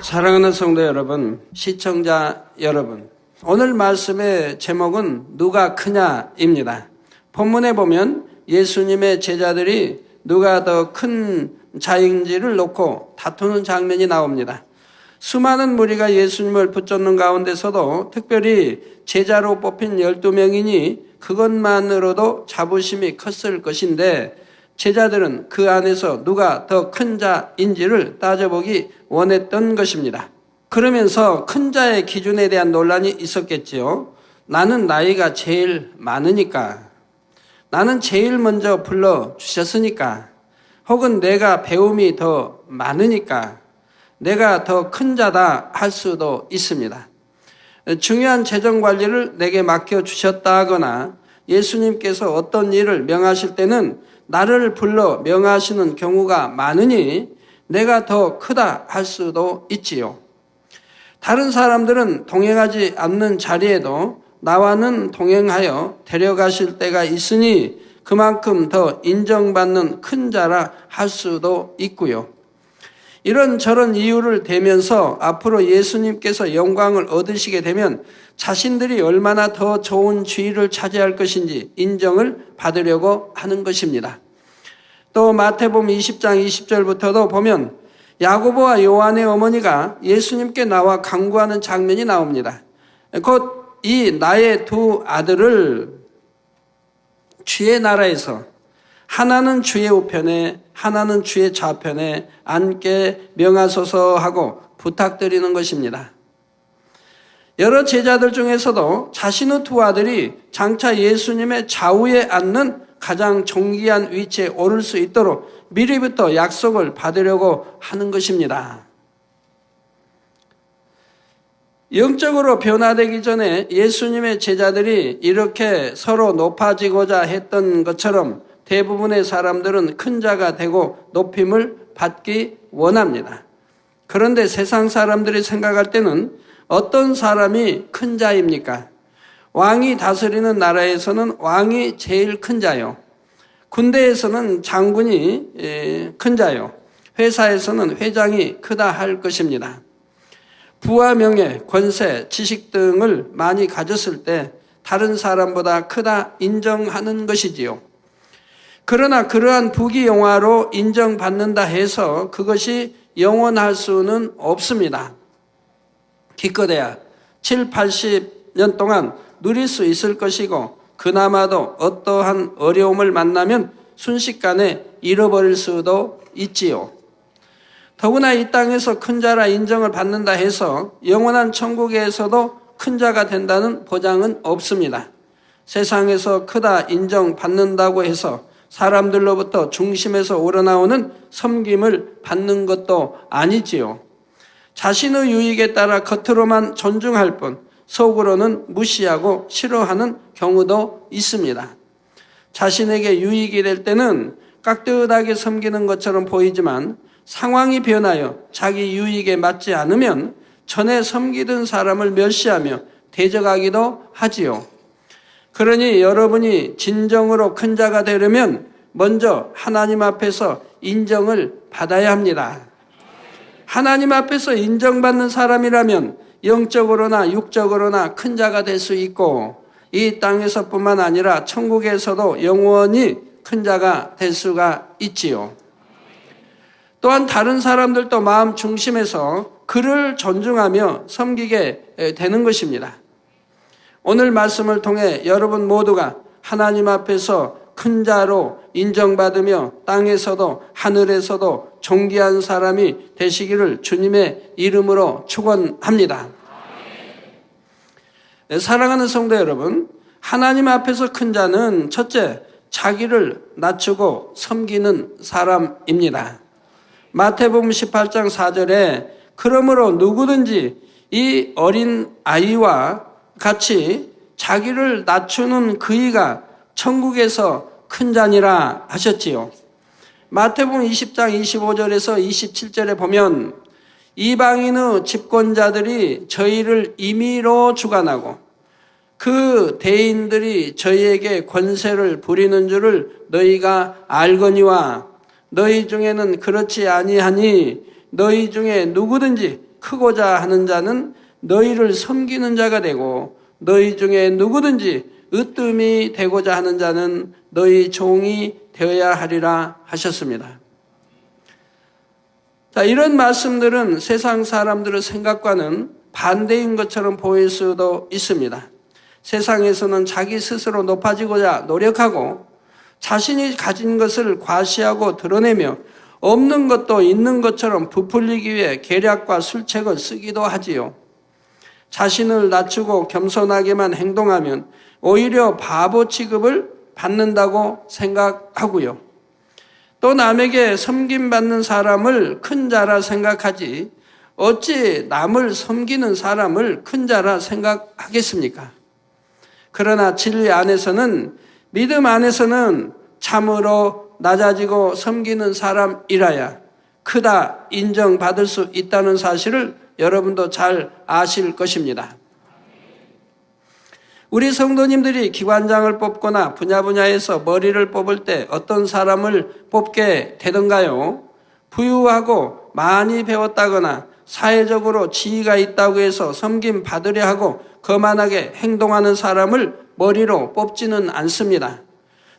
사랑하는 성도 여러분, 시청자 여러분, 오늘 말씀의 제목은 누가 크냐입니다. 본문에 보면 예수님의 제자들이 누가 더 큰 자인지를 놓고 다투는 장면이 나옵니다. 수많은 무리가 예수님을 붙잡는 가운데서도 특별히 제자로 뽑힌 12명이니 그것만으로도 자부심이 컸을 것인데 제자들은 그 안에서 누가 더 큰 자인지를 따져보기 원했던 것입니다. 그러면서 큰 자의 기준에 대한 논란이 있었겠지요. 나는 나이가 제일 많으니까, 나는 제일 먼저 불러주셨으니까, 혹은 내가 배움이 더 많으니까 내가 더 큰 자다 할 수도 있습니다. 중요한 재정 관리를 내게 맡겨주셨다거나 예수님께서 어떤 일을 명하실 때는 나를 불러 명하시는 경우가 많으니 내가 더 크다 할 수도 있지요. 다른 사람들은 동행하지 않는 자리에도 나와는 동행하여 데려가실 때가 있으니 그만큼 더 인정받는 큰 자라 할 수도 있고요. 이런저런 이유를 대면서 앞으로 예수님께서 영광을 얻으시게 되면 자신들이 얼마나 더 좋은 지위를 차지할 것인지 인정을 받으려고 하는 것입니다. 또 마태복음 20장 20절부터도 보면 야고보와 요한의 어머니가 예수님께 나와 간구하는 장면이 나옵니다. 곧 이 나의 두 아들을 주의 나라에서 하나는 주의 우편에 하나는 주의 좌편에 앉게 명하소서 하고 부탁드리는 것입니다. 여러 제자들 중에서도 자신의 두 아들이 장차 예수님의 좌우에 앉는 가장 존귀한 위치에 오를 수 있도록 미리부터 약속을 받으려고 하는 것입니다. 영적으로 변화되기 전에 예수님의 제자들이 이렇게 서로 높아지고자 했던 것처럼 대부분의 사람들은 큰 자가 되고 높임을 받기 원합니다. 그런데 세상 사람들이 생각할 때는 어떤 사람이 큰 자입니까? 왕이 다스리는 나라에서는 왕이 제일 큰 자요. 군대에서는 장군이 큰 자요. 회사에서는 회장이 크다 할 것입니다. 부와 명예, 권세, 지식 등을 많이 가졌을 때 다른 사람보다 크다 인정하는 것이지요. 그러나 그러한 부귀 영화로 인정받는다 해서 그것이 영원할 수는 없습니다. 기껏해야 7, 80년 동안 누릴 수 있을 것이고 그나마도 어떠한 어려움을 만나면 순식간에 잃어버릴 수도 있지요. 더구나 이 땅에서 큰 자라 인정을 받는다 해서 영원한 천국에서도 큰 자가 된다는 보장은 없습니다. 세상에서 크다 인정받는다고 해서 사람들로부터 중심에서 우러나오는 섬김을 받는 것도 아니지요. 자신의 유익에 따라 겉으로만 존중할 뿐 속으로는 무시하고 싫어하는 경우도 있습니다. 자신에게 유익이 될 때는 깍듯하게 섬기는 것처럼 보이지만 상황이 변하여 자기 유익에 맞지 않으면 전에 섬기던 사람을 멸시하며 대적하기도 하지요. 그러니 여러분이 진정으로 큰 자가 되려면 먼저 하나님 앞에서 인정을 받아야 합니다. 하나님 앞에서 인정받는 사람이라면 영적으로나 육적으로나 큰 자가 될 수 있고 이 땅에서뿐만 아니라 천국에서도 영원히 큰 자가 될 수가 있지요. 또한 다른 사람들도 마음 중심에서 그를 존중하며 섬기게 되는 것입니다. 오늘 말씀을 통해 여러분 모두가 하나님 앞에서 큰 자로 인정받으며 땅에서도 하늘에서도 존귀한 사람이 되시기를 주님의 이름으로 축원합니다. 사랑하는 성도 여러분, 하나님 앞에서 큰 자는 첫째, 자기를 낮추고 섬기는 사람입니다. 마태복음 18장 4절에 그러므로 누구든지 이 어린 아이와 같이 자기를 낮추는 그이가 천국에서 큰 자니라 하셨지요. 마태복음 20장 25절에서 27절에 보면 이방인의 집권자들이 저희를 임의로 주관하고 그 대인들이 저희에게 권세를 부리는 줄을 너희가 알거니와 너희 중에는 그렇지 아니하니 너희 중에 누구든지 크고자 하는 자는 너희를 섬기는 자가 되고 너희 중에 누구든지 으뜸이 되고자 하는 자는 너희 종이 되어야 하리라 하셨습니다. 자, 이런 말씀들은 세상 사람들의 생각과는 반대인 것처럼 보일 수도 있습니다. 세상에서는 자기 스스로 높아지고자 노력하고 자신이 가진 것을 과시하고 드러내며 없는 것도 있는 것처럼 부풀리기 위해 계략과 술책을 쓰기도 하지요. 자신을 낮추고 겸손하게만 행동하면 오히려 바보 취급을 받는다고 생각하고요. 또 남에게 섬김받는 사람을 큰 자라 생각하지 어찌 남을 섬기는 사람을 큰 자라 생각하겠습니까? 그러나 진리 안에서는, 믿음 안에서는 참으로 낮아지고 섬기는 사람이라야 크다 인정받을 수 있다는 사실을 여러분도 잘 아실 것입니다. 우리 성도님들이 기관장을 뽑거나 분야에서 머리를 뽑을 때 어떤 사람을 뽑게 되던가요? 부유하고 많이 배웠다거나 사회적으로 지위가 있다고 해서 섬김 받으려 하고 거만하게 행동하는 사람을 머리로 뽑지는 않습니다.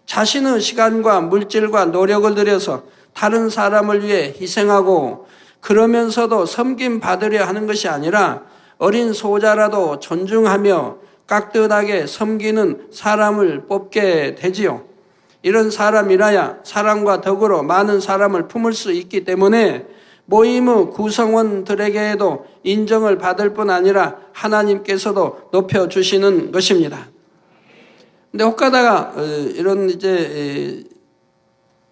자신의 시간과 물질과 노력을 들여서 다른 사람을 위해 희생하고 그러면서도 섬김 받으려 하는 것이 아니라 어린 소자라도 존중하며 깍듯하게 섬기는 사람을 뽑게 되지요. 이런 사람이라야 사랑과 덕으로 많은 사람을 품을 수 있기 때문에 모임의 구성원들에게도 인정을 받을 뿐 아니라 하나님께서도 높여주시는 것입니다. 근데 혹가다가 이런 이제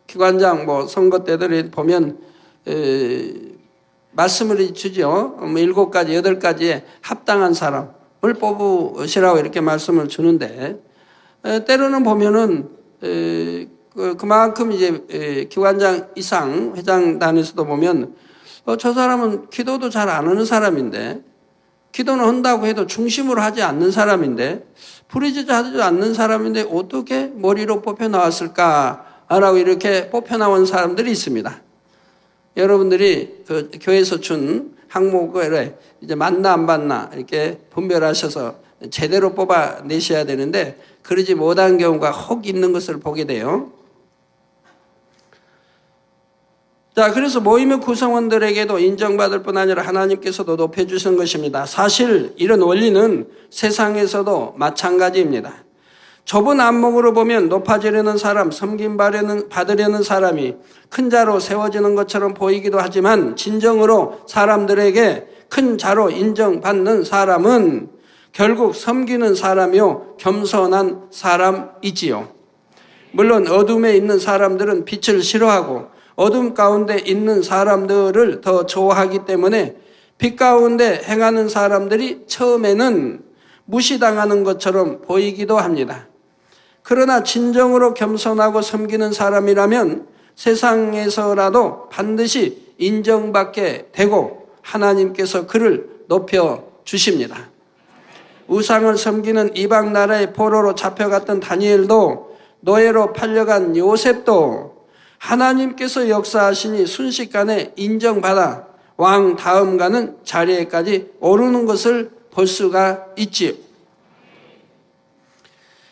기관장 선거 때들 보면 말씀을 주죠. 7가지, 8가지에 합당한 사람을 뽑으시라고 이렇게 말씀을 주는데, 때로는 보면은 그만큼 이제 기관장 이상 회장단에서도 보면 저 사람은 기도도 잘 안 하는 사람인데, 기도는 한다고 해도 중심으로 하지 않는 사람인데, 부르짖어 하지 않는 사람인데 어떻게 머리로 뽑혀 나왔을까라고 이렇게 뽑혀 나온 사람들이 있습니다. 여러분들이 그 교회에서 준 항목을 이제 맞나 안 맞나 이렇게 분별하셔서 제대로 뽑아내셔야 되는데 그러지 못한 경우가 혹 있는 것을 보게 돼요. 자, 그래서 모임의 구성원들에게도 인정받을 뿐 아니라 하나님께서도 높여주신 것입니다. 사실 이런 원리는 세상에서도 마찬가지입니다. 좁은 안목으로 보면 높아지려는 사람, 받으려는 사람이 큰 자로 세워지는 것처럼 보이기도 하지만 진정으로 사람들에게 큰 자로 인정받는 사람은 결국 섬기는 사람이요 겸손한 사람이지요. 물론 어둠에 있는 사람들은 빛을 싫어하고 어둠 가운데 있는 사람들을 더 좋아하기 때문에 빛 가운데 행하는 사람들이 처음에는 무시당하는 것처럼 보이기도 합니다. 그러나 진정으로 겸손하고 섬기는 사람이라면 세상에서라도 반드시 인정받게 되고 하나님께서 그를 높여주십니다. 우상을 섬기는 이방 나라의 포로로 잡혀갔던 다니엘도 노예로 팔려간 요셉도 하나님께서 역사하시니 순식간에 인정받아 왕 다음 가는 자리에까지 오르는 것을 볼 수가 있지요.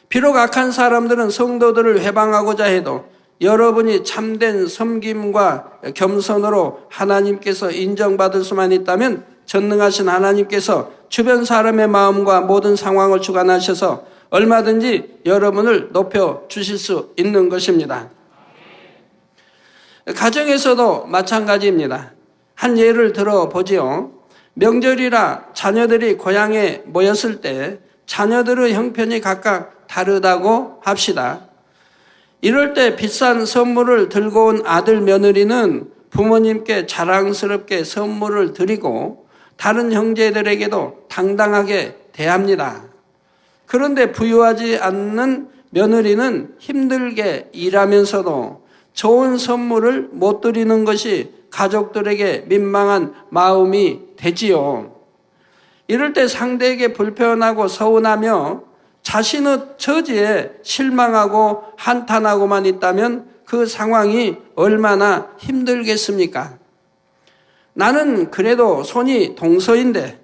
비록 악한 사람들은 성도들을 회방하고자 해도 여러분이 참된 섬김과 겸손으로 하나님께서 인정받을 수만 있다면 전능하신 하나님께서 주변 사람의 마음과 모든 상황을 주관하셔서 얼마든지 여러분을 높여주실 수 있는 것입니다. 가정에서도 마찬가지입니다. 한 예를 들어보지요. 명절이라 자녀들이 고향에 모였을 때 자녀들의 형편이 각각 다르다고 합시다. 이럴 때 비싼 선물을 들고 온 아들 며느리는 부모님께 자랑스럽게 선물을 드리고 다른 형제들에게도 당당하게 대합니다. 그런데 부유하지 않는 며느리는 힘들게 일하면서도 좋은 선물을 못 드리는 것이 가족들에게 민망한 마음이 되지요. 이럴 때 상대에게 불편하고 서운하며 자신의 처지에 실망하고 한탄하고만 있다면 그 상황이 얼마나 힘들겠습니까? 나는 그래도 손이 동서인데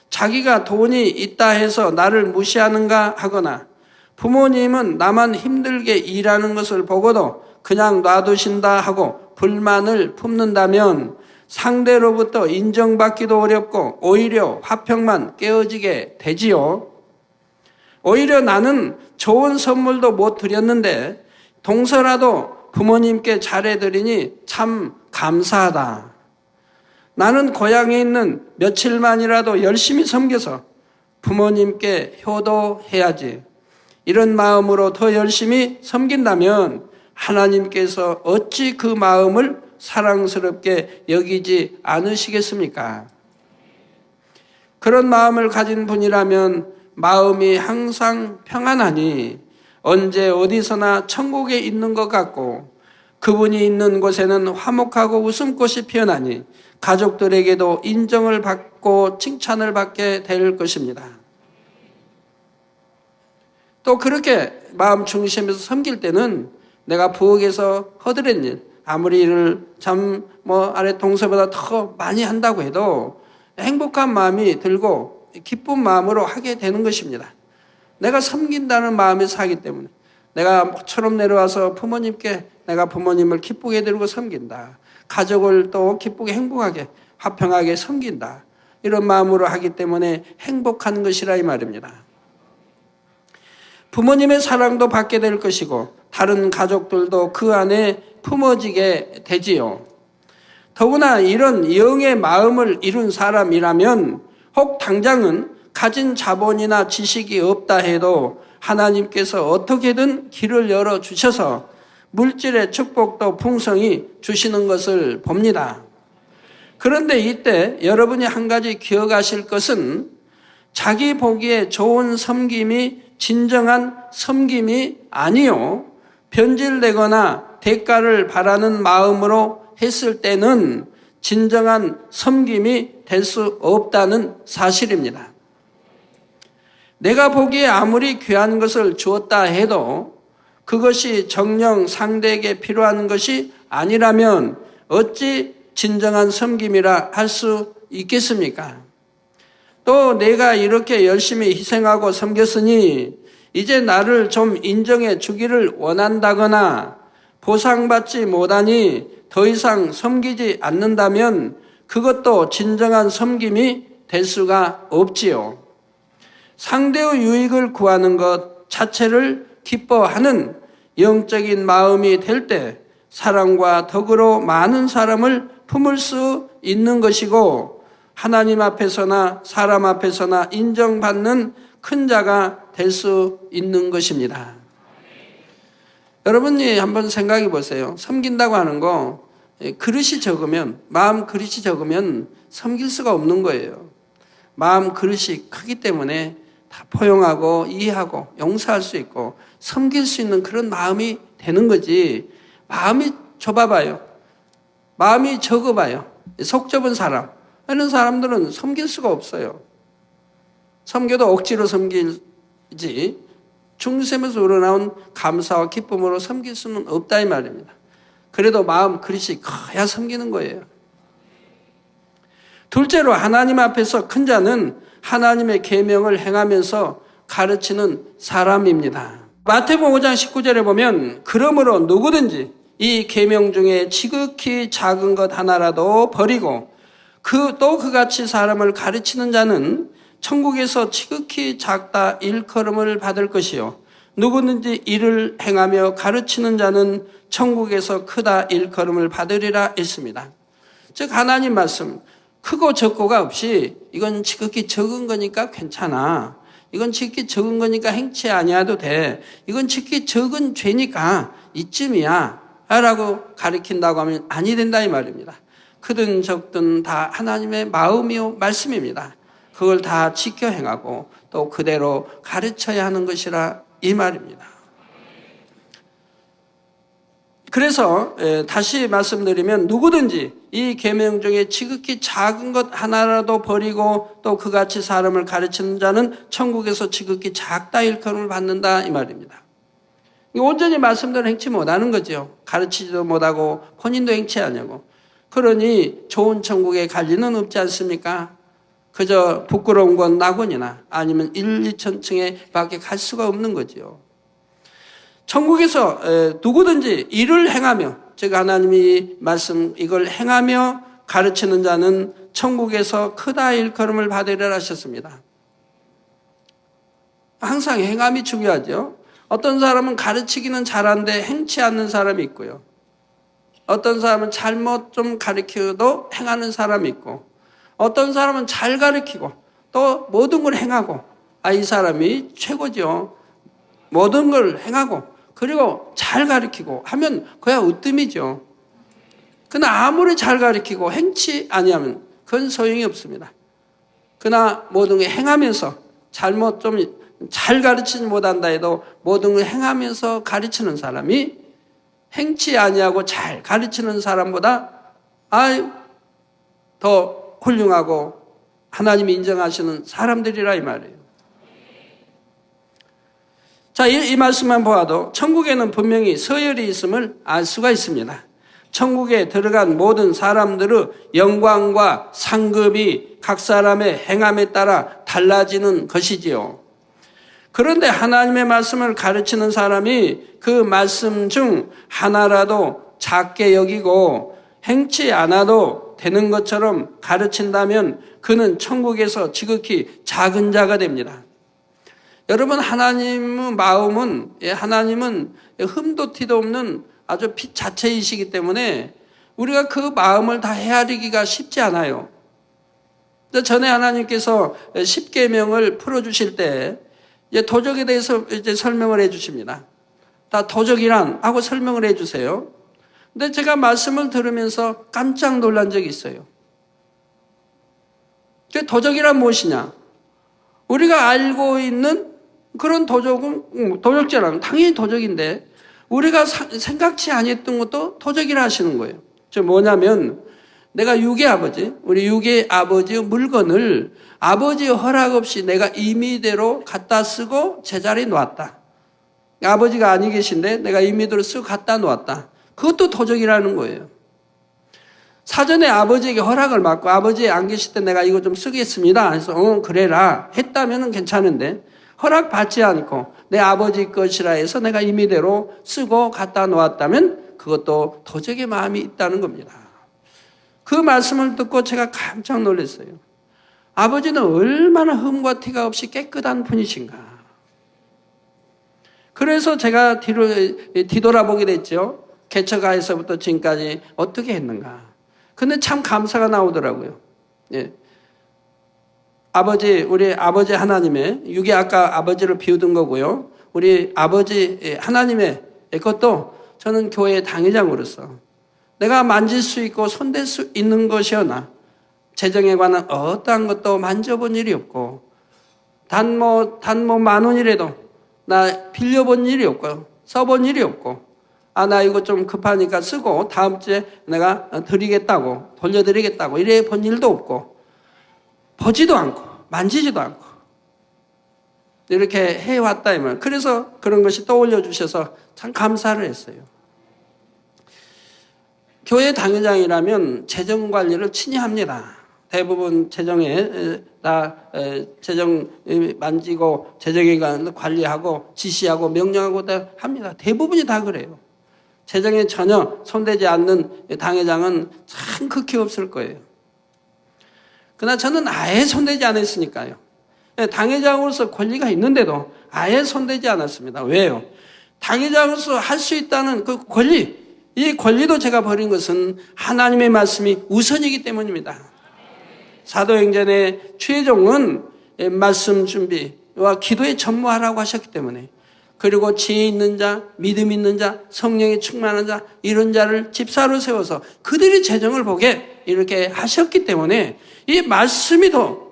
자기가 돈이 있다 해서 나를 무시하는가 하거나 부모님은 나만 힘들게 일하는 것을 보고도 그냥 놔두신다 하고 불만을 품는다면 상대로부터 인정받기도 어렵고 오히려 화평만 깨어지게 되지요. 오히려 나는 좋은 선물도 못 드렸는데 동서라도 부모님께 잘해드리니 참 감사하다. 나는 고향에 있는 며칠만이라도 열심히 섬겨서 부모님께 효도해야지. 이런 마음으로 더 열심히 섬긴다면 하나님께서 어찌 그 마음을 사랑스럽게 여기지 않으시겠습니까? 그런 마음을 가진 분이라면 마음이 항상 평안하니 언제 어디서나 천국에 있는 것 같고 그분이 있는 곳에는 화목하고 웃음꽃이 피어나니 가족들에게도 인정을 받고 칭찬을 받게 될 것입니다. 또 그렇게 마음 중심에서 섬길 때는 내가 부엌에서 허드렛 일, 아무리 일을 아래 동서보다 더 많이 한다고 해도 행복한 마음이 들고 기쁜 마음으로 하게 되는 것입니다. 내가 섬긴다는 마음에서 하기 때문에 내가 모처럼 내려와서 부모님께 내가 부모님을 기쁘게 드리고 섬긴다. 가족을 또 기쁘게 행복하게 화평하게 섬긴다. 이런 마음으로 하기 때문에 행복한 것이라 이 말입니다. 부모님의 사랑도 받게 될 것이고 다른 가족들도 그 안에 품어지게 되지요. 더구나 이런 영의 마음을 이룬 사람이라면 혹 당장은 가진 자본이나 지식이 없다 해도 하나님께서 어떻게든 길을 열어주셔서 물질의 축복도 풍성히 주시는 것을 봅니다. 그런데 이때 여러분이 한 가지 기억하실 것은 자기 보기에 좋은 섬김이 진정한 섬김이 아니요. 변질되거나 대가를 바라는 마음으로 했을 때는 진정한 섬김이 될 수 없다는 사실입니다. 내가 보기에 아무리 귀한 것을 주었다 해도 그것이 정녕 상대에게 필요한 것이 아니라면 어찌 진정한 섬김이라 할 수 있겠습니까? 또 내가 이렇게 열심히 희생하고 섬겼으니 이제 나를 좀 인정해 주기를 원한다거나 보상받지 못하니 더 이상 섬기지 않는다면 그것도 진정한 섬김이 될 수가 없지요. 상대의 유익을 구하는 것 자체를 기뻐하는 영적인 마음이 될 때 사랑과 덕으로 많은 사람을 품을 수 있는 것이고 하나님 앞에서나 사람 앞에서나 인정받는 큰 자가 될 수 있는 것입니다. 여러분이 한번 생각해 보세요. 섬긴다고 하는 거 그릇이 적으면 마음 그릇이 적으면 섬길 수가 없는 거예요. 마음 그릇이 크기 때문에 다 포용하고 이해하고 용서할 수 있고 섬길 수 있는 그런 마음이 되는 거지. 마음이 좁아봐요. 마음이 적어봐요. 속 좁은 사람. 이런 사람들은 섬길 수가 없어요. 섬겨도 억지로 섬기지 중심에서 우러나온 감사와 기쁨으로 섬길 수는 없다 이 말입니다. 그래도 마음 그릇이 커야 섬기는 거예요. 둘째로 하나님 앞에서 큰 자는 하나님의 계명을 행하면서 가르치는 사람입니다. 마태복음 5장 19절에 보면 그러므로 누구든지 이 계명 중에 지극히 작은 것 하나라도 버리고 또 그같이 사람을 가르치는 자는 천국에서 지극히 작다 일컬음을 받을 것이요 누구든지 이를 행하며 가르치는 자는 천국에서 크다 일컬음을 받으리라 했습니다. 즉 하나님 말씀 크고 적고가 없이 이건 지극히 적은 거니까 괜찮아. 이건 지극히 적은 거니까 행치 아니어도 돼. 이건 지극히 적은 죄니까 이쯤이야 라고 가르친다고 하면 아니 된다 이 말입니다. 크든 적든 다 하나님의 마음이요 말씀입니다. 그걸 다 지켜 행하고 또 그대로 가르쳐야 하는 것이라 이 말입니다. 그래서 다시 말씀드리면 누구든지 이 계명 중에 지극히 작은 것 하나라도 버리고 또 그같이 사람을 가르치는 자는 천국에서 지극히 작다 일컬음을 받는다 이 말입니다. 온전히 말씀대로 행치 못하는 거죠. 가르치지도 못하고 본인도 행치 하냐고. 그러니 좋은 천국에 갈 리는 없지 않습니까? 그저 부끄러운 건 낙원이나 아니면 1, 2천층에 밖에 갈 수가 없는 거지요. 천국에서 누구든지 일을 행하며, 즉 하나님이 말씀 이걸 행하며 가르치는 자는 천국에서 크다 일컬음을 받으리라 하셨습니다. 항상 행함이 중요하죠. 어떤 사람은 가르치기는 잘하는데 행치 않는 사람이 있고요. 어떤 사람은 잘못 좀 가르쳐도 행하는 사람이 있고, 어떤 사람은 잘 가르치고 또 모든 걸 행하고, 이 사람이 최고죠. 모든 걸 행하고 그리고 잘 가르치고 하면 그야 으뜸이죠. 그러나 아무리 잘 가르치고 행치 아니하면 그건 소용이 없습니다. 그러나 모든 걸 행하면서 잘못 좀 잘 가르치지 못한다 해도 모든 걸 행하면서 가르치는 사람이 행치 아니하고 잘 가르치는 사람보다 더 훌륭하고 하나님이 인정하시는 사람들이라 이 말이에요. 자, 이 말씀만 보아도 천국에는 분명히 서열이 있음을 알 수가 있습니다. 천국에 들어간 모든 사람들의 영광과 상급이 각 사람의 행함에 따라 달라지는 것이지요. 그런데 하나님의 말씀을 가르치는 사람이 그 말씀 중 하나라도 작게 여기고 행치 않아도 되는 것처럼 가르친다면 그는 천국에서 지극히 작은 자가 됩니다. 여러분, 하나님의 마음은, 하나님은 흠도 티도 없는 아주 빛 자체이시기 때문에 우리가 그 마음을 다 헤아리기가 쉽지 않아요. 전에 하나님께서 십계명을 풀어주실 때 도적에 대해서 이제 설명을 해 주십니다. 다 도적이란 하고 설명을 해 주세요. 근데 제가 말씀을 들으면서 깜짝 놀란 적이 있어요. 도적이란 무엇이냐? 우리가 알고 있는 그런 도적은, 도적죄란 당연히 도적인데 우리가 생각지 않았던 것도 도적이라 하시는 거예요. 저 뭐냐면 내가 육의 아버지, 우리 육의 아버지의 물건을 아버지의 허락 없이 내가 임의대로 갖다 쓰고 제자리에 놓았다. 아버지가 아니 계신데 내가 임의대로 쓰고 갖다 놓았다. 그것도 도적이라는 거예요. 사전에 아버지에게 허락을 받고 아버지 안 계실 때 내가 이거 좀 쓰겠습니다. 그래서 그래라 했다면 괜찮은데 허락받지 않고 내 아버지 것이라 해서 내가 임의대로 쓰고 갖다 놓았다면 그것도 도적의 마음이 있다는 겁니다. 그 말씀을 듣고 제가 깜짝 놀랐어요. 아버지는 얼마나 흠과 티가 없이 깨끗한 분이신가. 그래서 제가 뒤돌아보게 됐죠. 개척가에서부터 지금까지 어떻게 했는가. 근데 참 감사가 나오더라고요. 예. 우리 아버지 하나님의, 육이 아까 아버지를 비우던 거고요. 우리 아버지 하나님의 그것도 저는 교회 당회장으로서 내가 만질 수 있고 손댈 수 있는 것이었나. 재정에 관한 어떠한 것도 만져본 일이 없고, 단 뭐 10,000원이라도 나 빌려본 일이 없고, 써본 일이 없고, 나 이거 좀 급하니까 쓰고 다음 주에 내가 드리겠다고, 돌려드리겠다고 이래 본 일도 없고, 보지도 않고, 만지지도 않고, 이렇게 해왔다 이 말. 그래서 그런 것이 떠올려 주셔서 참 감사를 했어요. 교회 당회장이라면 재정 관리를 친히 합니다. 대부분 재정에 재정 만지고 재정에 관한 관리하고 지시하고 명령하고 다 합니다. 대부분이 다 그래요. 재정에 전혀 손대지 않는 당회장은 참 극히 없을 거예요. 그러나 저는 아예 손대지 않았으니까요. 당회장으로서 권리가 있는데도 아예 손대지 않았습니다. 왜요? 당회장으로서 할 수 있다는 그 권리, 이 권리도 제가 버린 것은 하나님의 말씀이 우선이기 때문입니다. 사도행전의 최종은 말씀 준비와 기도에 전무하라고 하셨기 때문에, 그리고 지혜 있는 자, 믿음 있는 자, 성령에 충만한 자, 이런 자를 집사로 세워서 그들이 재정을 보게 이렇게 하셨기 때문에 이 말씀이 더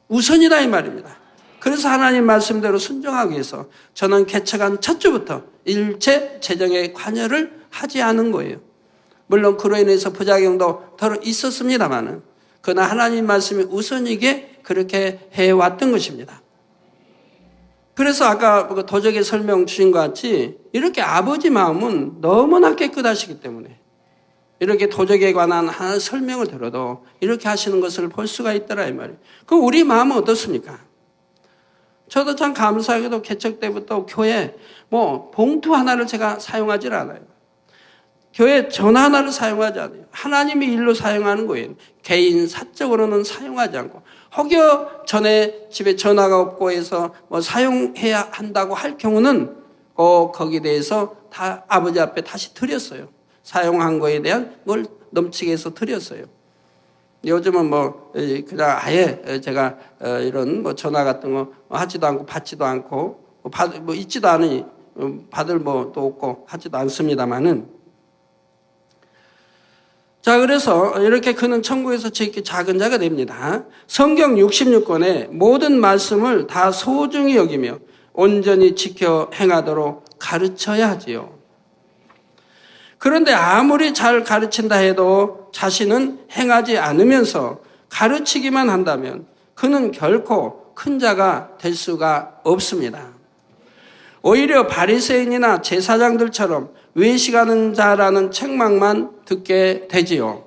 우선이다 이 말입니다. 그래서 하나님 말씀대로 순종하기 위해서 저는 개척한 첫 주부터 일체 재정에 관여를 하지 않은 거예요. 물론 그로 인해서 부작용도 덜 있었습니다만은, 그러나 하나님 말씀이 우선이게 그렇게 해왔던 것입니다. 그래서 아까 도적의 설명 주신 것 같이 이렇게 아버지 마음은 너무나 깨끗하시기 때문에 이렇게 도적에 관한 하나 설명을 들어도 이렇게 하시는 것을 볼 수가 있더라 이 말이에요. 그럼 우리 마음은 어떻습니까? 저도 참 감사하게도 개척 때부터 교회 봉투 하나를 제가 사용하지 않아요. 교회 전화 하나를 사용하지 않아요. 하나님이 일로 사용하는 거예요. 개인 사적으로는 사용하지 않고 혹여 전에 집에 전화가 없고 해서 사용해야 한다고 할 경우는 거기에 대해서 다 아버지 앞에 다시 드렸어요. 사용한 거에 대한 걸 넘치게 해서 드렸어요. 요즘은 그냥 아예 제가 이런 전화 같은 거 하지도 않고 받지도 않고 있지도 않으니 받을 또 없고 하지도 않습니다만은. 자, 그래서 이렇게 그는 천국에서 지극히 작은 자가 됩니다. 성경 66권의 모든 말씀을 다 소중히 여기며 온전히 지켜 행하도록 가르쳐야 하지요. 그런데 아무리 잘 가르친다 해도 자신은 행하지 않으면서 가르치기만 한다면 그는 결코 큰 자가 될 수가 없습니다. 오히려 바리새인이나 제사장들처럼 외식하는 자라는 책망만 듣게 되지요.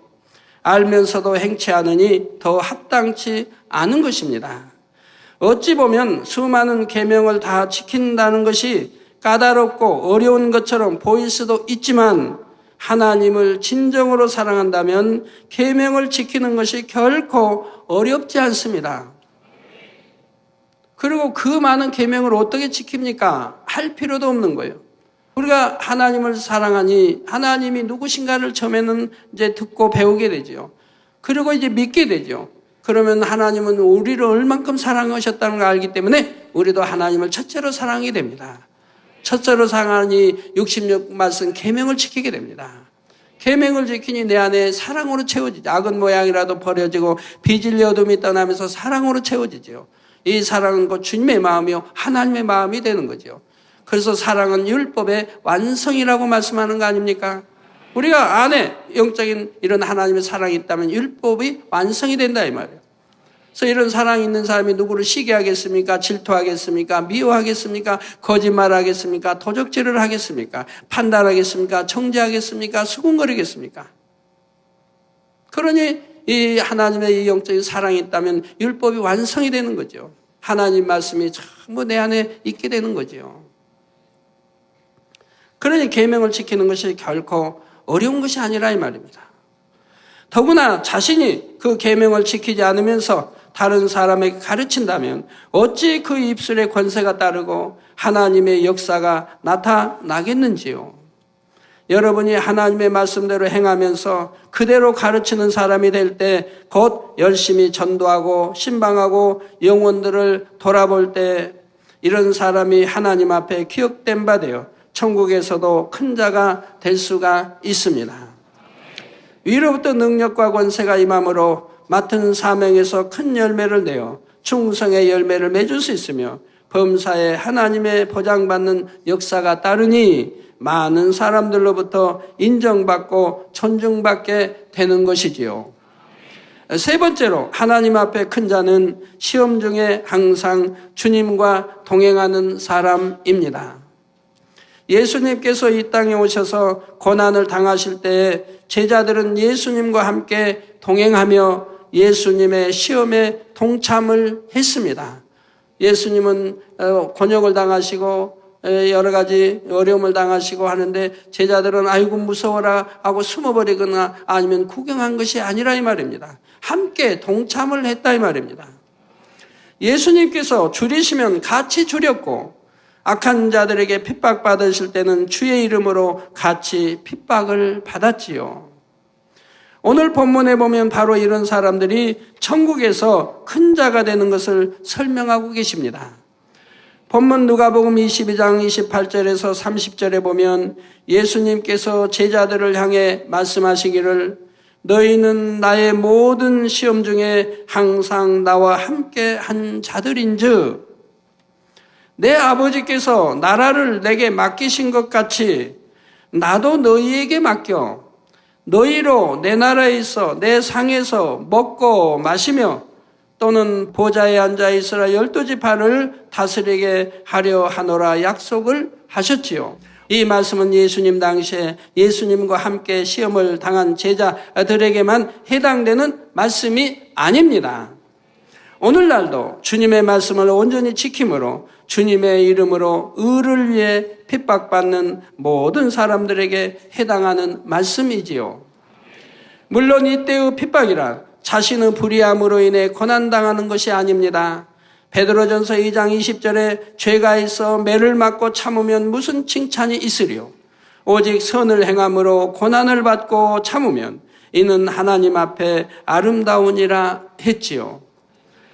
알면서도 행치 않으니 더 합당치 않은 것입니다. 어찌 보면 수많은 계명을 다 지킨다는 것이 까다롭고 어려운 것처럼 보일 수도 있지만 하나님을 진정으로 사랑한다면 계명을 지키는 것이 결코 어렵지 않습니다. 그리고 그 많은 계명을 어떻게 지킵니까? 할 필요도 없는 거예요. 우리가 하나님을 사랑하니 하나님이 누구신가를 처음에는 이제 듣고 배우게 되죠. 그리고 이제 믿게 되죠. 그러면 하나님은 우리를 얼만큼 사랑하셨다는 걸 알기 때문에 우리도 하나님을 첫째로 사랑하게 됩니다. 첫째로 사랑하니 66말씀 계명을 지키게 됩니다. 계명을 지키니 내 안에 사랑으로 채워지죠. 악은 모양이라도 버려지고 비질리 어둠이 떠나면서 사랑으로 채워지죠. 이 사랑은 곧 주님의 마음이요 하나님의 마음이 되는 거죠. 그래서 사랑은 율법의 완성이라고 말씀하는 거 아닙니까? 우리가 안에 영적인 이런 하나님의 사랑이 있다면 율법이 완성이 된다 이 말이에요. 그래서 이런 사랑이 있는 사람이 누구를 시기하겠습니까? 질투하겠습니까? 미워하겠습니까? 거짓말하겠습니까? 도적질을 하겠습니까? 판단하겠습니까? 정죄하겠습니까? 수군거리겠습니까? 그러니 이 하나님의 이 영적인 사랑이 있다면 율법이 완성이 되는 거죠. 하나님 말씀이 전부 내 안에 있게 되는 거죠. 그러니 계명을 지키는 것이 결코 어려운 것이 아니라 이 말입니다. 더구나 자신이 그 계명을 지키지 않으면서 다른 사람에게 가르친다면 어찌 그 입술의 권세가 따르고 하나님의 역사가 나타나겠는지요. 여러분이 하나님의 말씀대로 행하면서 그대로 가르치는 사람이 될 때 곧 열심히 전도하고 신방하고 영혼들을 돌아볼 때 이런 사람이 하나님 앞에 기억된 바 되어 천국에서도 큰 자가 될 수가 있습니다. 위로부터 능력과 권세가 임함으로 맡은 사명에서 큰 열매를 내어 충성의 열매를 맺을 수 있으며 범사에 하나님의 보장받는 역사가 따르니 많은 사람들로부터 인정받고 존중받게 되는 것이지요. 세 번째로 하나님 앞에 큰 자는 시험 중에 항상 주님과 동행하는 사람입니다. 예수님께서 이 땅에 오셔서 고난을 당하실 때에 제자들은 예수님과 함께 동행하며 예수님의 시험에 동참을 했습니다. 예수님은 곤욕을 당하시고 여러 가지 어려움을 당하시고 하는데 제자들은 아이고 무서워라 하고 숨어버리거나 아니면 구경한 것이 아니라 이 말입니다. 함께 동참을 했다 이 말입니다. 예수님께서 줄이시면 같이 줄였고 악한 자들에게 핍박받으실 때는 주의 이름으로 같이 핍박을 받았지요. 오늘 본문에 보면 바로 이런 사람들이 천국에서 큰 자가 되는 것을 설명하고 계십니다. 본문 누가복음 22장 28절에서 30절에 보면 예수님께서 제자들을 향해 말씀하시기를 너희는 나의 모든 시험 중에 항상 나와 함께 한 자들인즉 내 아버지께서 나라를 내게 맡기신 것 같이 나도 너희에게 맡겨 너희로 내 나라에 있어 내 상에서 먹고 마시며 또는 보좌에 앉아 있으라 12지파를 다스리게 하려 하노라 약속을 하셨지요. 이 말씀은 예수님 당시에 예수님과 함께 시험을 당한 제자들에게만 해당되는 말씀이 아닙니다. 오늘날도 주님의 말씀을 온전히 지킴으로 주님의 이름으로 의를 위해 핍박받는 모든 사람들에게 해당하는 말씀이지요. 물론 이때의 핍박이란 자신의 불의함으로 인해 고난당하는 것이 아닙니다. 베드로전서 2장 20절에 죄가 있어 매를 맞고 참으면 무슨 칭찬이 있으리요. 오직 선을 행함으로 고난을 받고 참으면 이는 하나님 앞에 아름다우니라 했지요.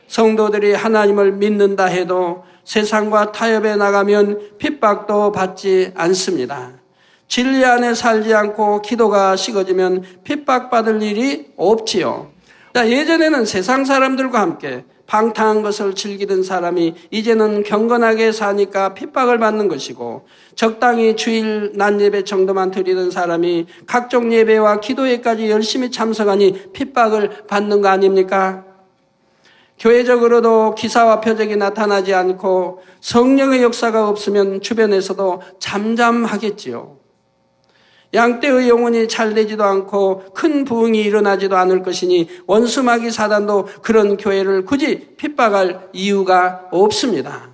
성도들이 하나님을 믿는다 해도 세상과 타협에 나가면 핍박도 받지 않습니다. 진리 안에 살지 않고 기도가 식어지면 핍박받을 일이 없지요. 예전에는 세상 사람들과 함께 방탕한 것을 즐기던 사람이 이제는 경건하게 사니까 핍박을 받는 것이고, 적당히 주일 낮 예배 정도만 드리던 사람이 각종 예배와 기도회까지 열심히 참석하니 핍박을 받는 거 아닙니까? 교회적으로도 기사와 표적이 나타나지 않고 성령의 역사가 없으면 주변에서도 잠잠하겠지요. 양떼의 영혼이 잘되지도 않고 큰 부흥이 일어나지도 않을 것이니 원수마귀 사단도 그런 교회를 굳이 핍박할 이유가 없습니다.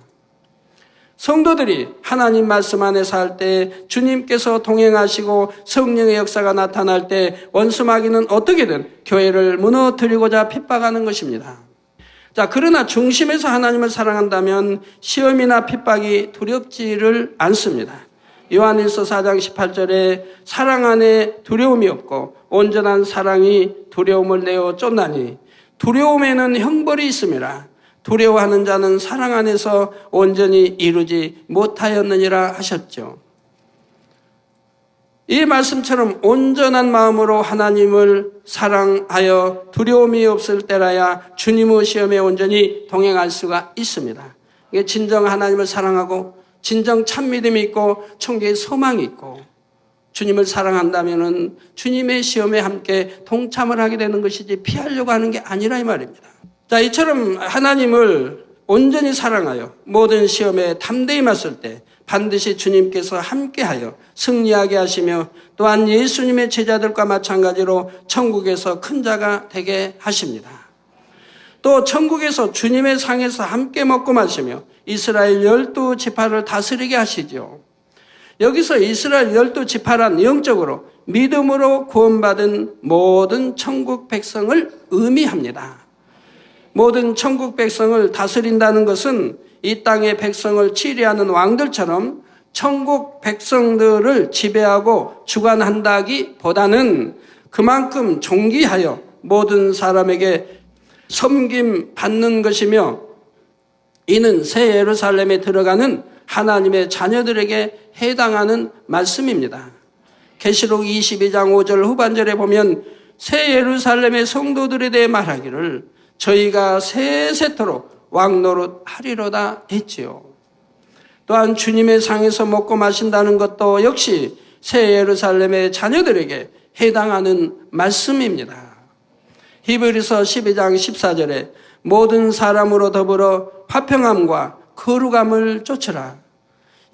성도들이 하나님 말씀 안에 살 때, 주님께서 동행하시고 성령의 역사가 나타날 때 원수마귀는 어떻게든 교회를 무너뜨리고자 핍박하는 것입니다. 그러나 중심에서 하나님을 사랑한다면 시험이나 핍박이 두렵지를 않습니다. 요한일서 4장 18절에 사랑 안에 두려움이 없고 온전한 사랑이 두려움을 내어 쫓나니 두려움에는 형벌이 있음이라. 두려워하는 자는 사랑 안에서 온전히 이루지 못하였느니라 하셨죠. 이 말씀처럼 온전한 마음으로 하나님을 사랑하여 두려움이 없을 때라야 주님의 시험에 온전히 동행할 수가 있습니다. 이게 진정 하나님을 사랑하고 진정 참 믿음이 있고 천국의 소망이 있고 주님을 사랑한다면 주님의 시험에 함께 동참을 하게 되는 것이지 피하려고 하는 게 아니라 이 말입니다. 이처럼 하나님을 온전히 사랑하여 모든 시험에 담대히 맞설 때 반드시 주님께서 함께하여 승리하게 하시며 또한 예수님의 제자들과 마찬가지로 천국에서 큰 자가 되게 하십니다. 또 천국에서 주님의 상에서 함께 먹고 마시며 이스라엘 12지파를 다스리게 하시죠. 여기서 이스라엘 12지파란 영적으로 믿음으로 구원받은 모든 천국 백성을 의미합니다. 모든 천국 백성을 다스린다는 것은 이 땅의 백성을 치리하는 왕들처럼 천국 백성들을 지배하고 주관한다기보다는 그만큼 존귀하여 모든 사람에게 섬김 받는 것이며, 이는 새 예루살렘에 들어가는 하나님의 자녀들에게 해당하는 말씀입니다. 계시록 22장 5절 후반절에 보면 새 예루살렘의 성도들에 대해 말하기를 저희가 세세토록 왕노릇 하리로다 했지요. 또한 주님의 상에서 먹고 마신다는 것도 역시 새 예루살렘의 자녀들에게 해당하는 말씀입니다. 히브리서 12장 14절에 모든 사람으로 더불어 화평함과 거룩함을 쫓으라.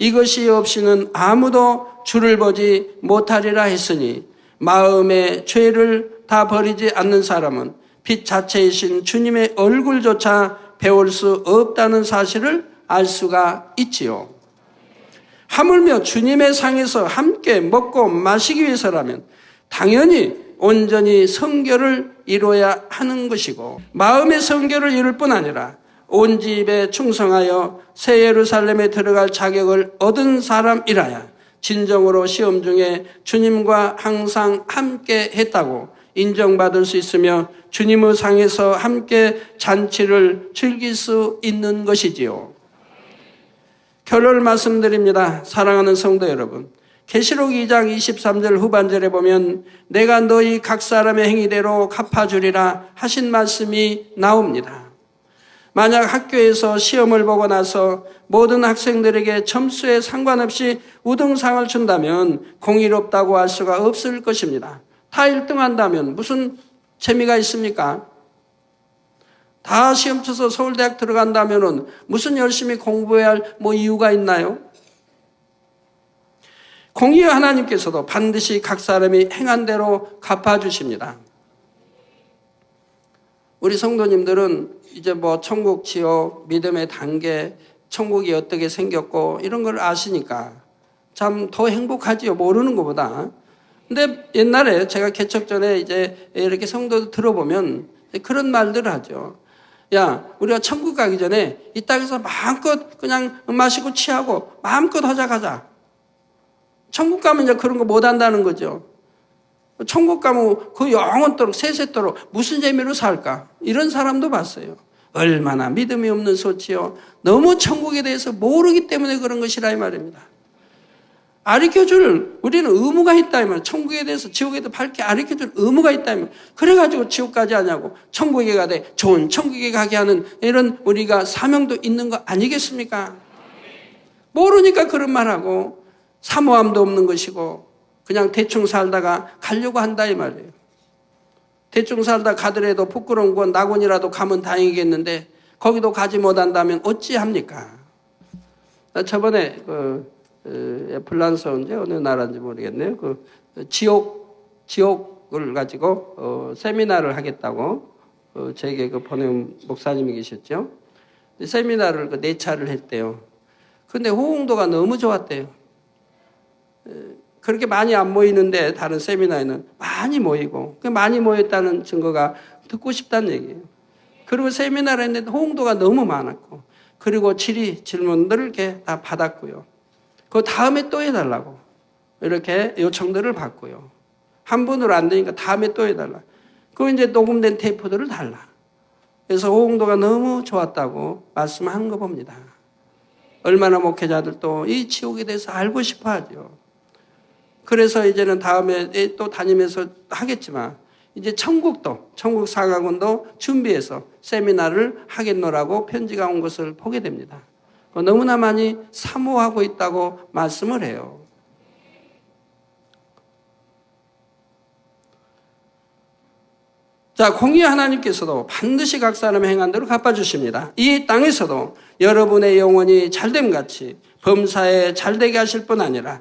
이것이 없이는 아무도 주를 보지 못하리라 했으니 마음의 죄를 다 버리지 않는 사람은 빛 자체이신 주님의 얼굴조차 배울 수 없다는 사실을 알 수가 있지요. 하물며 주님의 상에서 함께 먹고 마시기 위해서라면 당연히 온전히 성결을 이루어야 하는 것이고, 마음의 성결을 이룰 뿐 아니라 온 집에 충성하여 새 예루살렘에 들어갈 자격을 얻은 사람이라야 진정으로 시험 중에 주님과 항상 함께 했다고 인정받을 수 있으며 주님의 상에서 함께 잔치를 즐길 수 있는 것이지요. 결론을 말씀드립니다. 사랑하는 성도 여러분, 계시록 2장 23절 후반절에 보면 내가 너희 각 사람의 행위대로 갚아주리라 하신 말씀이 나옵니다. 만약 학교에서 시험을 보고 나서 모든 학생들에게 점수에 상관없이 우등상을 준다면 공의롭다고 할 수가 없을 것입니다. 다 1등 한다면 무슨 재미가 있습니까? 다 시험 쳐서 서울대학 들어간다면 무슨 열심히 공부해야 할 이유가 있나요? 공의의 하나님께서도 반드시 각 사람이 행한 대로 갚아주십니다. 우리 성도님들은 이제 뭐 천국, 지옥, 믿음의 단계, 천국이 어떻게 생겼고 이런 걸 아시니까 참 더 행복하지요. 모르는 것보다. 근데 옛날에 제가 개척 전에 이제 이렇게 성도들 들어보면 그런 말들을 하죠. 야, 우리가 천국 가기 전에 이 땅에서 마음껏 그냥 마시고 취하고 마음껏 하자 가자. 천국 가면 이제 그런 거 못 한다는 거죠. 천국 가면 그 영원토록 세세토록 무슨 재미로 살까? 이런 사람도 봤어요. 얼마나 믿음이 없는 소치요. 너무 천국에 대해서 모르기 때문에 그런 것이라 이 말입니다. 가르쳐줄 우리는 의무가 있다 이 말이에요. 천국에 대해서 지옥에 대해서 밝게 가르쳐줄 의무가 있다 이 말이에요. 그래가지고 지옥까지 하냐고. 천국에 가되 좋은 천국에 가게 하는 이런 우리가 사명도 있는 거 아니겠습니까? 모르니까 그런 말하고 사모함도 없는 것이고 그냥 대충 살다가 가려고 한다 이 말이에요. 대충 살다 가더라도 부끄러운 건 낙원이라도 가면 다행이겠는데 거기도 가지 못한다면 어찌합니까? 저번에 플란스 언제 어느 나라인지 모르겠네요. 지옥을 가지고 세미나를 하겠다고 제게 보내온 목사님이 계셨죠. 세미나를 4차를 했대요. 근데 호응도가 너무 좋았대요. 그렇게 많이 안 모이는데 다른 세미나에는 많이 모이고 많이 모였다는 증거가 듣고 싶다는 얘기예요. 그리고 세미나를 했는데 호응도가 너무 많았고 그리고 질문들을 이렇게 다 받았고요. 그 다음에 또 해달라고 이렇게 요청들을 받고요. 한 분으로 안 되니까 다음에 또 해달라. 그 이제 녹음된 테이프들을 달라. 그래서 호응도가 너무 좋았다고 말씀한 거 봅니다. 얼마나 목회자들도 이 지옥에 대해서 알고 싶어 하죠. 그래서 이제는 다음에 또 다니면서 하겠지만 이제 천국 사각원도 준비해서 세미나를 하겠노라고 편지가 온 것을 보게 됩니다. 너무나 많이 사모하고 있다고 말씀을 해요. 자, 공의의 하나님께서도 반드시 각 사람의 행한 대로 갚아주십니다. 이 땅에서도 여러분의 영혼이 잘됨같이 범사에 잘되게 하실 뿐 아니라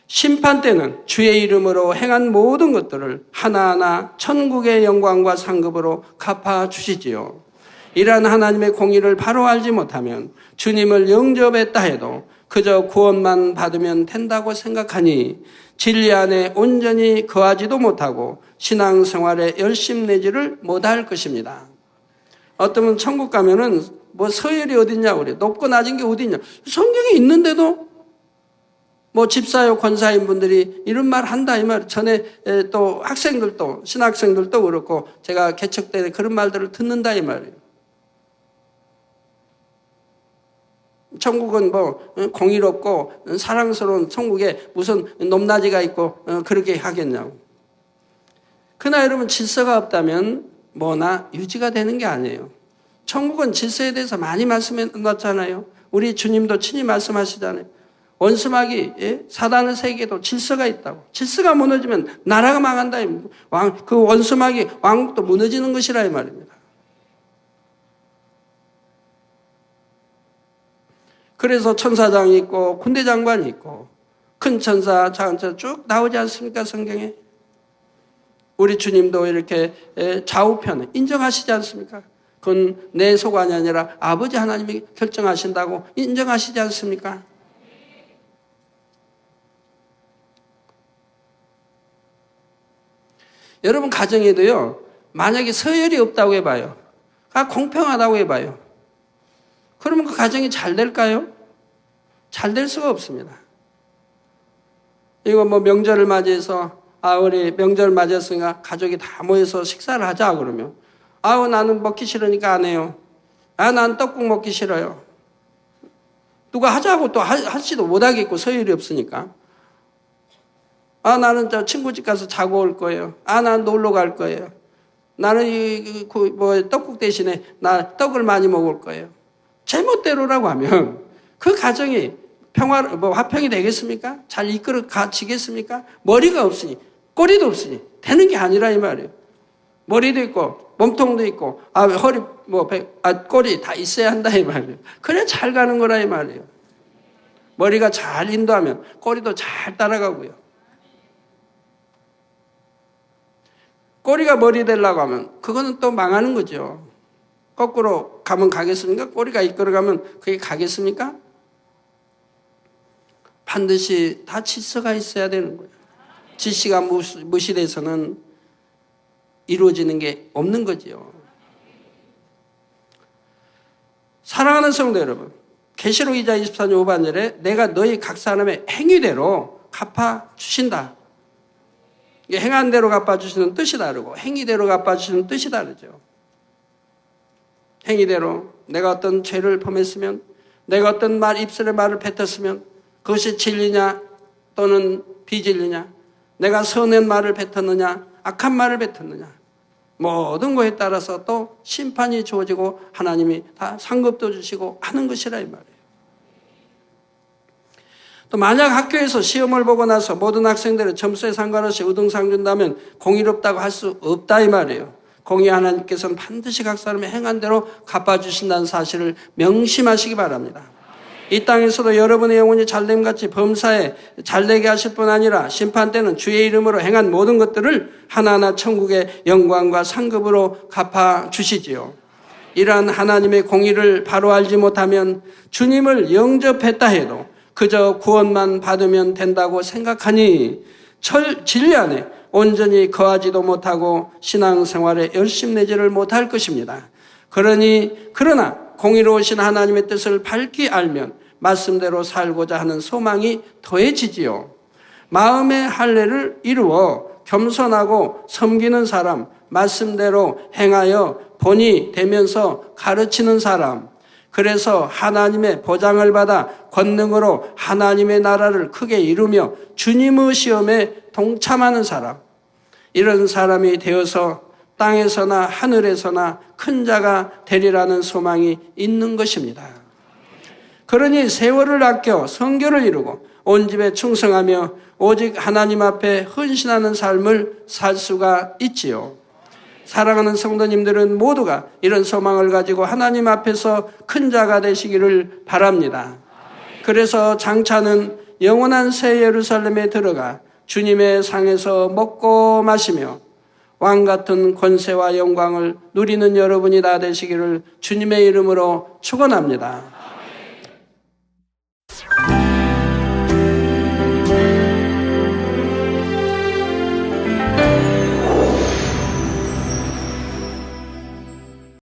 심판 때는 주의 이름으로 행한 모든 것들을 하나하나 천국의 영광과 상급으로 갚아주시지요. 이러한 하나님의 공의를 바로 알지 못하면 주님을 영접했다 해도 그저 구원만 받으면 된다고 생각하니 진리 안에 온전히 거하지도 못하고 신앙생활에 열심내지를 못할 것입니다. 어떤 분은 천국 가면은 뭐 서열이 어딨냐고 그래요. 높고 낮은 게 어딨냐. 성경에 있는데도 뭐 집사요 권사인 분들이 이런 말 한다 이 말. 전에 또 학생들도 신학생들도 그렇고 제가 개척 때 그런 말들을 듣는다 이 말이에요. 천국은 뭐 공의롭고 사랑스러운 천국에 무슨 높낮이가 있고 그렇게 하겠냐고. 그러나 여러분 질서가 없다면 뭐나 유지가 되는 게 아니에요. 천국은 질서에 대해서 많이 말씀해 놨잖아요. 우리 주님도 친히 말씀하시잖아요. 원수마귀 사단의 세계에도 질서가 있다고. 질서가 무너지면 나라가 망한다. 그 원수마귀 왕국도 무너지는 것이라 이 말입니다. 그래서 천사장이 있고 군대장관이 있고 큰 천사, 작은 천사 쭉 나오지 않습니까 성경에? 우리 주님도 이렇게 좌우편에 인정하시지 않습니까? 그건 내 소관이 아니라 아버지 하나님이 결정하신다고 인정하시지 않습니까? 여러분 가정에도요. 만약에 서열이 없다고 해봐요. 공평하다고 해봐요. 그러면 그 가정이 잘 될까요? 잘 될 수가 없습니다. 이거 뭐 명절을 맞이해서 우리 명절 맞이했으니까 가족이 다 모여서 식사를 하자 그러면 나는 먹기 싫으니까 안 해요. 난 떡국 먹기 싫어요. 누가 하자고 또 하지도 못하겠고 서열이 없으니까. 나는 저 친구 집 가서 자고 올 거예요. 난 놀러 갈 거예요. 나는 떡국 대신에 나 떡을 많이 먹을 거예요. 제멋대로라고 하면 그 가정이 화평이 되겠습니까? 잘 이끌어 가지겠습니까? 머리가 없으니 꼬리도 없으니 되는 게 아니라 이 말이에요. 머리도 있고 몸통도 있고 허리 꼬리 다 있어야 한다 이 말이에요. 그래 잘 가는 거라 이 말이에요. 머리가 잘 인도하면 꼬리도 잘 따라가고요. 꼬리가 머리 되려고 하면 그거는 또 망하는 거죠. 거꾸로 가면 가겠습니까? 꼬리가 이끌어가면 그게 가겠습니까? 반드시 다 질서가 있어야 되는 거예요. 지시가 무시돼서는 이루어지는 게 없는 거지요. 사랑하는 성도 여러분, 계시록 2장 24절 5반절에 내가 너희 각 사람의 행위대로 갚아주신다. 행한 대로 갚아주시는 뜻이 다르고 행위대로 갚아주시는 뜻이 다르죠. 행위대로 내가 어떤 죄를 범했으면, 내가 어떤 입술의 말을 뱉었으면 그것이 진리냐 또는 비진리냐, 내가 선한 말을 뱉었느냐 악한 말을 뱉었느냐, 모든 것에 따라서 또 심판이 주어지고 하나님이 다 상급도 주시고 하는 것이라 이 말이에요. 또 만약 학교에서 시험을 보고 나서 모든 학생들의 점수에 상관없이 우등상 준다면 공의롭다고 할 수 없다 이 말이에요. 공의 하나님께서는 반드시 각 사람의 행한 대로 갚아주신다는 사실을 명심하시기 바랍니다. 이 땅에서도 여러분의 영혼이 잘됨같이 범사에 잘되게 하실 뿐 아니라 심판 때는 주의 이름으로 행한 모든 것들을 하나하나 천국의 영광과 상급으로 갚아주시지요. 이러한 하나님의 공의를 바로 알지 못하면 주님을 영접했다 해도 그저 구원만 받으면 된다고 생각하니 진리 안에 온전히 거하지도 못하고 신앙생활에 열심내지를 못할 것입니다. 그러나 공의로우신 하나님의 뜻을 밝히 알면 말씀대로 살고자 하는 소망이 더해지지요. 마음의 할례를 이루어 겸손하고 섬기는 사람, 말씀대로 행하여 본이 되면서 가르치는 사람, 그래서 하나님의 보장을 받아 권능으로 하나님의 나라를 크게 이루며 주님의 시험에 동참하는 사람, 이런 사람이 되어서 땅에서나 하늘에서나 큰 자가 되리라는 소망이 있는 것입니다. 그러니 세월을 아껴 성결을 이루고 온 집에 충성하며 오직 하나님 앞에 헌신하는 삶을 살 수가 있지요. 사랑하는 성도님들은 모두가 이런 소망을 가지고 하나님 앞에서 큰 자가 되시기를 바랍니다. 그래서 장차는 영원한 새 예루살렘에 들어가 주님의 상에서 먹고 마시며 왕같은 권세와 영광을 누리는 여러분이 다 되시기를 주님의 이름으로 축원합니다.